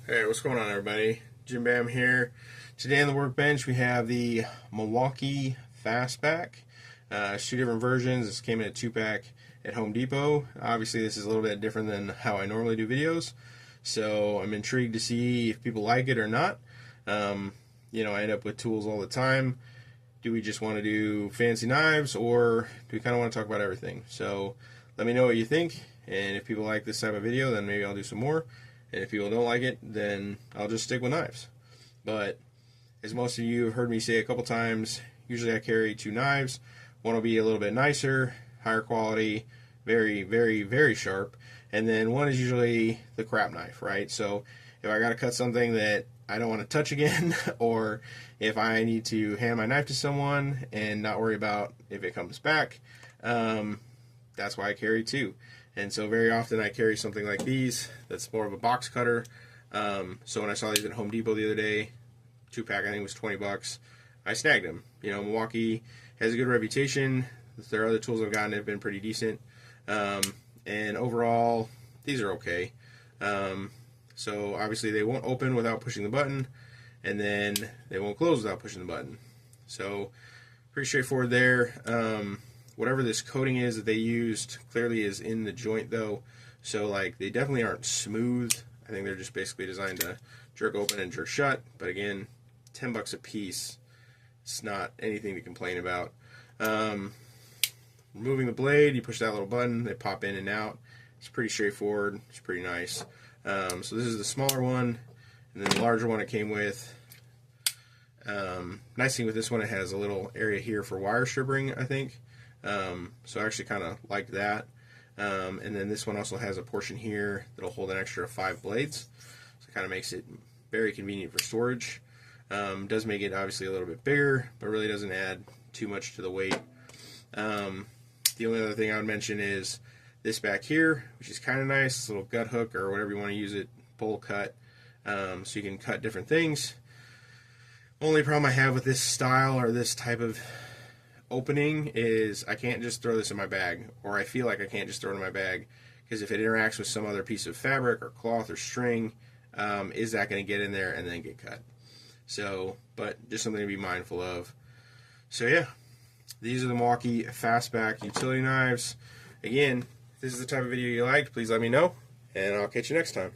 Hey, what's going on, everybody? Jim Bam here. Today on the workbench we have the Milwaukee Fastback. It's two different versions. This came in a 2-pack at Home Depot. Obviously this is a little bit different than how I normally do videos, so I'm intrigued to see if people like it or not. I end up with tools all the time. Do we just want to do fancy knives, or do we kind of want to talk about everything? So let me know what you think, and if people like this type of video, then maybe I'll do some more. And if people don't like it, then I'll just stick with knives. But as most of you have heard me say a couple times, usually I carry two knives. One will be a little bit nicer, higher quality, very, very, very sharp. And then one is usually the crap knife, right? So if I got to cut something that I don't want to touch again, or if I need to hand my knife to someone and not worry about if it comes back, that's why I carry two. And so very often I carry something like these that's more of a box cutter. So when I saw these at Home Depot the other day, 2-pack I think was 20 bucks, I snagged them. Milwaukee has a good reputation. Their other tools I've gotten have been pretty decent. And overall, these are okay. So obviously they won't open without pushing the button, and then they won't close without pushing the button. So pretty straightforward there. Whatever this coating is that they used clearly is in the joint though, so like they definitely aren't smooth. I think they're just basically designed to jerk open and jerk shut, but again, 10 bucks a piece, it's not anything to complain about. Removing the blade, you push that little button, they pop in and out. It's pretty straightforward, it's pretty nice. So this is the smaller one, and then the larger one it came with. Nice thing with this one, it has a little area here for wire stripping, I think. So I actually kind of like that. And then this one also has a portion here that'll hold an extra 5 blades. So it kind of makes it very convenient for storage. Does make it obviously a little bit bigger, but really doesn't add too much to the weight. The only other thing I would mention is this back here, which is kind of nice. This little gut hook, or whatever you want to use it, bowl cut. So you can cut different things. Only problem I have with this style or this type of opening is I can't just throw this in my bag, or I feel like I can't just throw it in my bag, because if it interacts with some other piece of fabric or cloth or string, is that going to get in there and then get cut? So, but just something to be mindful of. So yeah, these are the Milwaukee Fastback utility knives. Again, if this is the type of video you liked, please let me know, and I'll catch you next time.